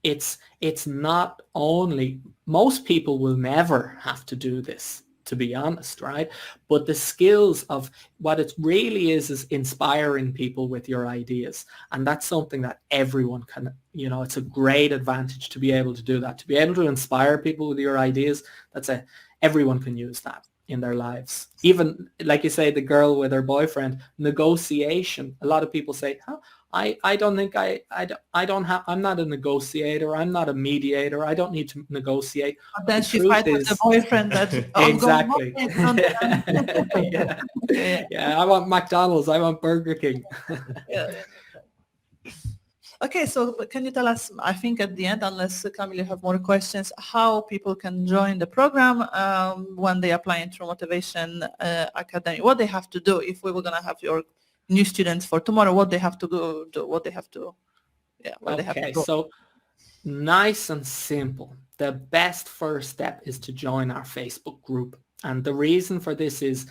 C: it's not only, most people will never have to do this, to be honest, right? But the skills of what it really is inspiring people with your ideas. And that's something that everyone can, it's a great advantage to be able to do that, to be able to inspire people with your ideas. Everyone can use that in their lives. Even like you say, the girl with her boyfriend, negotiation. A lot of people say, I don't think I'm not a negotiator. I'm not a mediator. I don't need to negotiate.
B: But then she fights with the boyfriend that
C: exactly. Yeah, I want McDonald's. I want Burger King.
B: Yeah. Okay, so can you tell us, I think at the end, unless Camille have more questions, how people can join the program when they apply into Motivation Academy? What they have to do if we were going to have your new students for tomorrow? What they have to do? What they have to? Yeah. They have to go.
C: So nice and simple. The best first step is to join our Facebook group, and the reason for this is,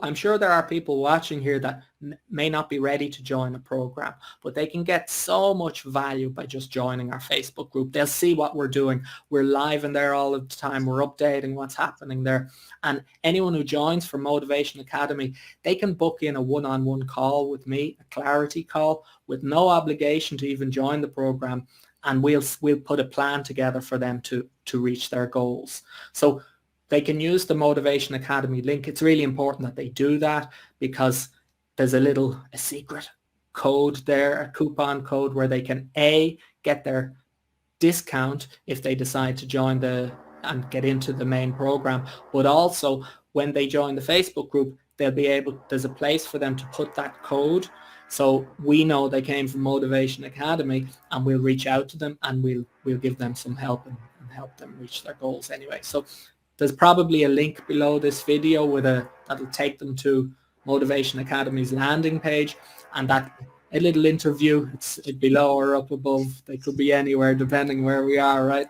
C: I'm sure there are people watching here that may not be ready to join a program, but they can get so much value by just joining our Facebook group. They'll see what we're doing. We're live in there all of the time. We're updating what's happening there. And anyone who joins for Motivation Academy, they can book in a one-on-one call with me, a clarity call, with no obligation to even join the program. And we'll put a plan together for them to reach their goals. So they can use the Motivation Academy link. It's really important that they do that, because there's a secret code there, a coupon code, where they can get their discount if they decide to join and get into the main program. But also when they join the Facebook group, there's a place for them to put that code. So we know they came from Motivation Academy, and we'll reach out to them, and we'll give them some help and help them reach their goals anyway. So there's probably a link below this video that'll take them to Motivation Academy's landing page, and that a little interview, it's below or up above. They could be anywhere depending where we are, right?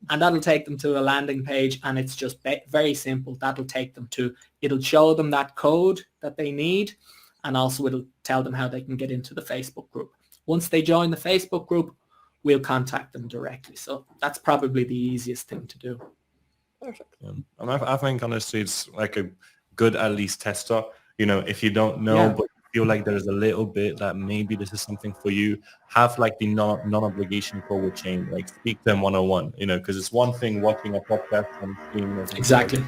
C: And that'll take them to a landing page, and it's just very simple. It'll show them that code that they need, and also it'll tell them how they can get into the Facebook group. Once they join the Facebook group, we'll contact them directly. So that's probably the easiest thing to do.
B: Perfect.
A: And I think honestly it's like a good at least tester. You know, if you don't know,
C: Yeah.
A: but you feel like there's a little bit that maybe this is something for you, have like the non-obligation call with Shane, like speak to them one-on-one, you know, because it's one thing watching a podcast and seeing it,
C: Exactly.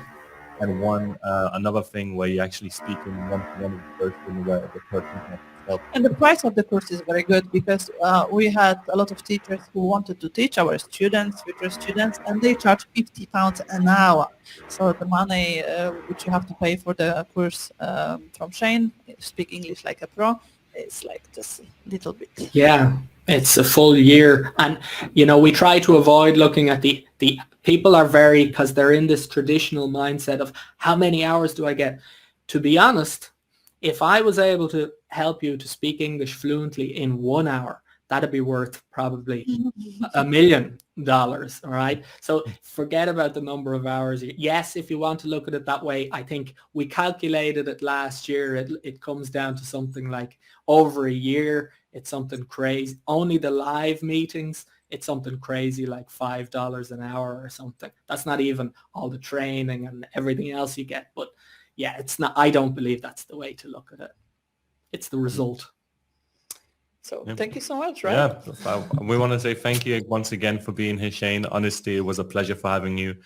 A: and another thing where you actually speak in one-to-one with the person where the person has help.
B: And the price of the course is very good because we had a lot of teachers who wanted to teach our students, future students, and they charge £50 an hour. So the money which you have to pay for the course from Shane, Speak English Like a Pro, is like just a little bit.
C: Yeah, it's a full year. And, you know, we try to avoid looking at the people are very, because they're in this traditional mindset of how many hours do I get? To be honest, if I was able to help you to speak English fluently in 1 hour, that'd be worth probably $1 million, all right? So forget about the number of hours. Yes, if you want to look at it that way, I think we calculated it last year. It comes down to something like over a year. It's something crazy. Only the live meetings, it's something crazy like $5 an hour or something. That's not even all the training and everything else you get. But yeah, it's not, I don't believe that's the way to look at it. It's the result.
B: So
A: Yeah.
B: thank you so much, right?
A: Yeah, we want to say thank you once again for being here, Shane. Honestly, it was a pleasure for having you.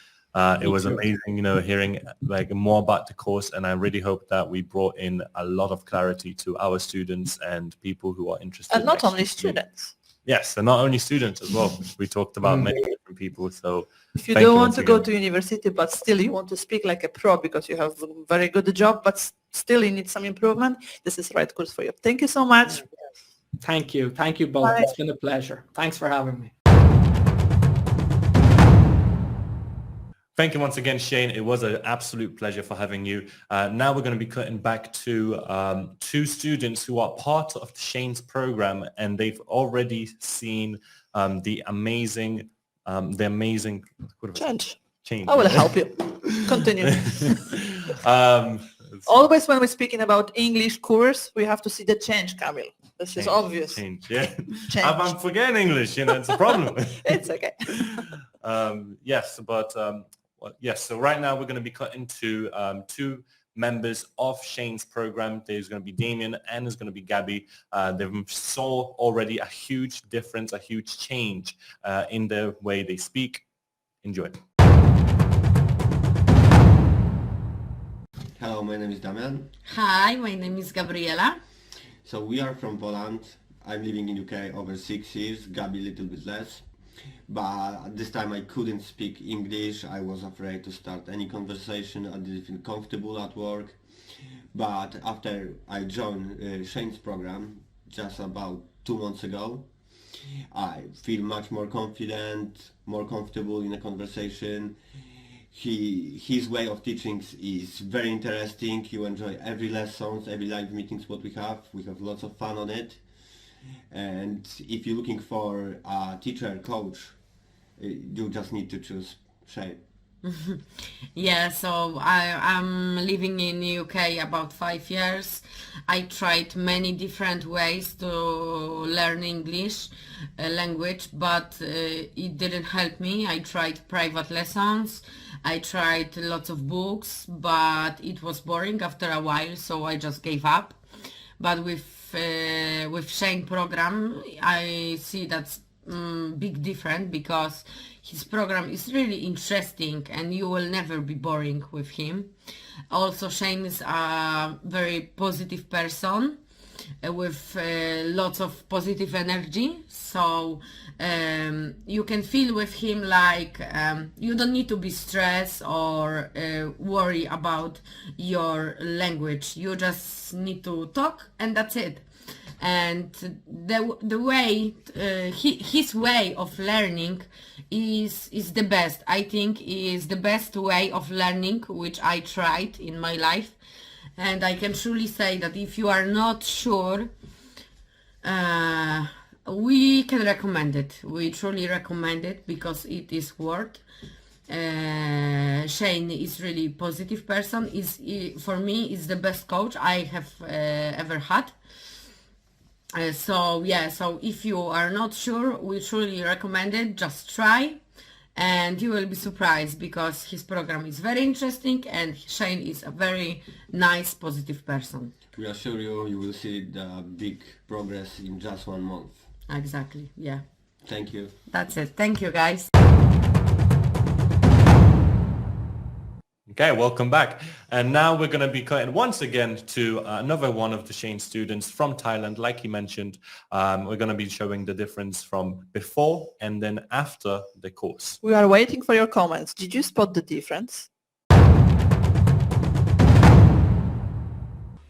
A: It was
C: too.
A: amazing, you know, hearing like more about the course, and I really hope that we brought in a lot of clarity to our students and people who are interested.
B: And not
A: in
B: only
A: actually-
B: students.
A: Yes, and not only students as well. We talked about many different people. So
B: If you
A: thank
B: don't
A: you
B: want
A: once
B: to go
A: again.
B: to university, but still you want to speak like a pro because you have a very good job, but still you need some improvement, this is the right course for you. Thank you so much.
C: Thank you. Thank you both.
B: Bye.
C: It's been a pleasure. Thanks for having me.
A: Thank you once again, Shane. It was an absolute pleasure for having you. Now we're going to be cutting back to two students who are part of Shane's program, and they've already seen the amazing
B: Change.
A: change.
B: I will help you. Continue.
A: um,
B: Always when we're speaking about English course, we have to see the change, Kamil. This is obvious.
A: Change, yeah.
B: Change.
A: I'm forgetting English, you know, it's a problem.
B: It's okay.
A: Yes, but yes. So right now we're going to be cutting to two members of Shane's program. There's going to be Damien and there's going to be Gabby. They saw already a huge difference, a huge change in the way they speak. Enjoy.
D: Hello, my name is Damian.
E: Hi, my name is Gabriela.
D: So we are from Poland. I'm living in UK over 6 years, Gabi a little bit less. But at this time I couldn't speak English. I was afraid to start any conversation. I didn't feel comfortable at work. But after I joined Shane's program just about 2 months ago, I feel much more confident, more comfortable in a conversation. His way of teaching is very interesting. You enjoy every lessons, every live meetings what we have. We have lots of fun on it. And if you're looking for a teacher, coach, you just need to choose Shane.
E: Yeah, so I'm living in the UK about 5 years. I tried many different ways to learn English language, but it didn't help me. I tried private lessons. I tried lots of books, but it was boring after a while, so I just gave up. But with Shane program, I see that's big difference because his program is really interesting and you will never be boring with him. Also, Shane is a very positive person with lots of positive energy, so you can feel with him like you don't need to be stressed or worry about your language. You just need to talk and that's it. And the way his way of learning is the best. I think is the best way of learning which I tried in my life, and I can truly say that if you are not sure, we can recommend it. We truly recommend it because it is worth. Shane is really positive person. For me is the best coach I have ever had. So yeah, so if you are not sure, we truly recommend it. Just try and you will be surprised because his program is very interesting and Shane is a very nice, positive person.
D: We assure you, you will see the big progress in just 1 month.
E: Exactly, yeah.
D: Thank you.
E: That's it. Thank you, guys.
A: Okay, welcome back. And now we're going to be cutting once again to another one of the Shane students from Thailand. Like he mentioned, we're going to be showing the difference from before and then after the course.
B: We are waiting for your comments. Did you spot the difference?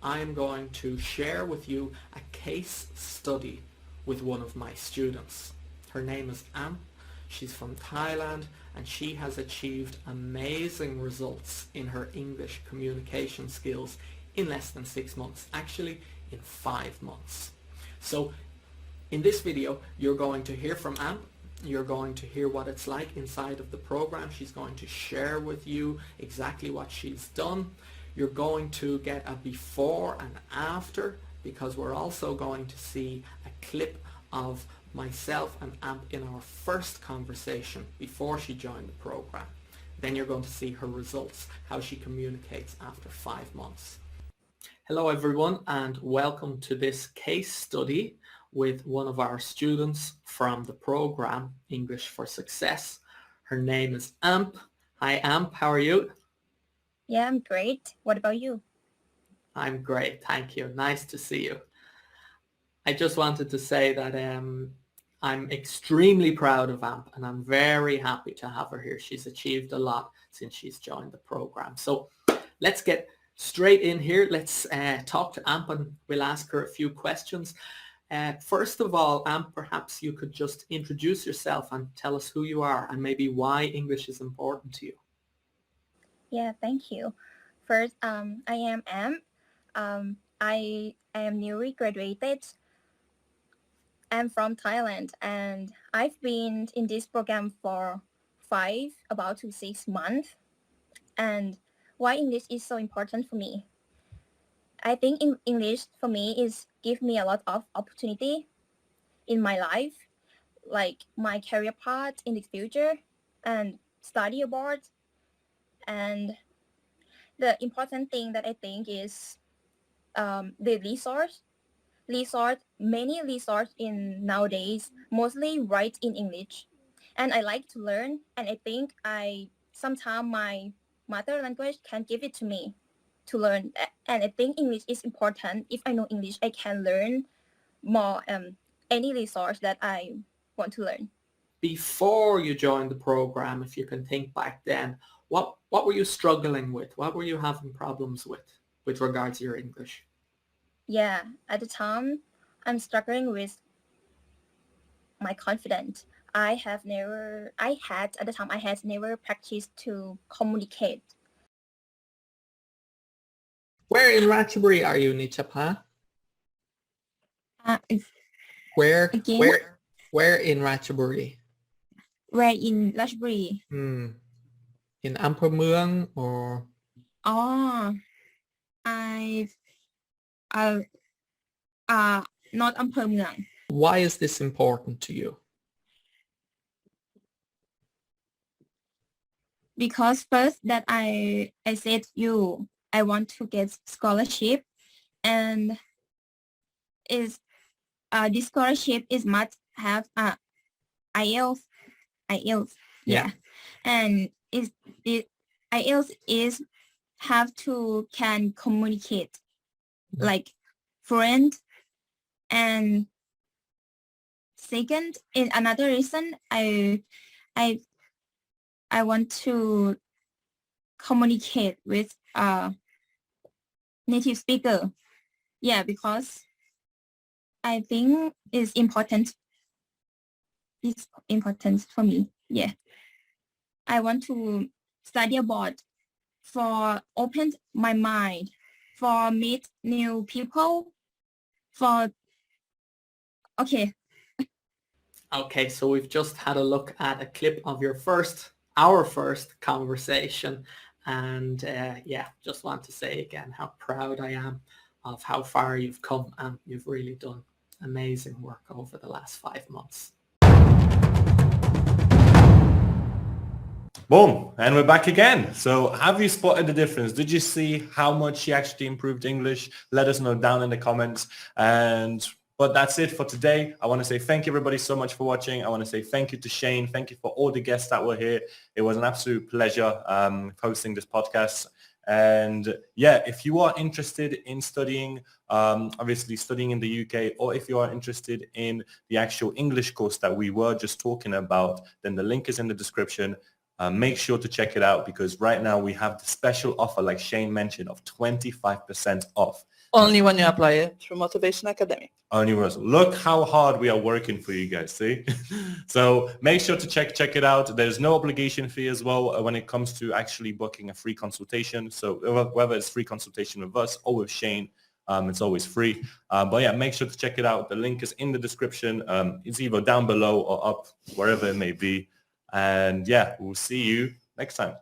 C: I'm going to share with you a case study with one of my students. Her name is Am. She's from Thailand and she has achieved amazing results in her English communication skills in less than 6 months, actually in 5 months. So in this video you're going to hear from Am. You're going to hear what it's like inside of the program. She's going to share with you exactly what she's done. You're going to get a before and after because we're also going to see a clip of myself and Amp in our first conversation before she joined the program. Then you're going to see her results, how she communicates after 5 months. Hello everyone and welcome to this case study with one of our students from the program English for Success. Her name is Amp. Hi Amp, how are you?
F: Yeah, I'm great. What about you?
C: I'm great, thank you. Nice to see you. I just wanted to say that I'm extremely proud of Amp and I'm very happy to have her here. She's achieved a lot since she's joined the program. So let's get straight in here. Let's talk to Amp and we'll ask her a few questions. First of all, Amp, perhaps you could just introduce yourself and tell us who you are and maybe why English is important to you.
F: Yeah, thank you. First, I am Am. I am newly graduated. I'm from Thailand and I've been in this program for about 6 months. And why English is so important for me? I think English for me is give me a lot of opportunity in my life, like my career path in the future and study abroad. And the important thing that I think is the many resource in nowadays mostly write in English, and I like to learn, and I think sometimes my mother language can give it to me to learn, and I think English is important. If I know English, I can learn more any resource that I want to learn.
C: Before you joined the program, if you can think back then, what were you struggling with? What were you having problems with regards to your English?
F: Yeah, at the time, I'm struggling with my confidence. I had never practiced to communicate.
C: Where in Ratchaburi are you, Nichapa? Where in Ratchaburi?
F: Where in Ratchaburi?
C: In Ampere Mueang or?
F: Oh, not Ampere Mueang.
C: Why is this important to you?
F: Because first that I said I want to get scholarship, and this scholarship must have IELTS. Yeah. And IELTS is have to can communicate like fluent. And second, in another reason, I want to communicate with native speaker. Yeah, because I think it's important. It's important for me. Yeah, I want to study abroad for open my mind, for meet new people, for okay.
C: Okay, so we've just had a look at a clip of our first conversation, and yeah, just want to say again how proud I am of how far you've come, and you've really done amazing work over the last 5 months.
A: Boom, and we're back again. So have you spotted the difference? Did you see how much she actually improved English? Let us know down in the comments. But that's it for today. I want to say thank you everybody so much for watching. I want to say thank you to Shane. Thank you for all the guests that were here. It was an absolute pleasure hosting this podcast. And yeah, if you are interested in studying, obviously studying in the UK, or if you are interested in the actual English course that we were just talking about, then the link is in the description. Make sure to check it out because right now we have the special offer, like Shane mentioned, of 25% off.
B: Only when you apply it through Motivation Academy.
A: Only Russell. Look how hard we are working for you guys, see? So make sure to check it out. There's no obligation fee as well when it comes to actually booking a free consultation. So whether it's free consultation with us or with Shane, it's always free. But yeah, make sure to check it out. The link is in the description. It's either down below or up, wherever it may be. And yeah, we'll see you next time.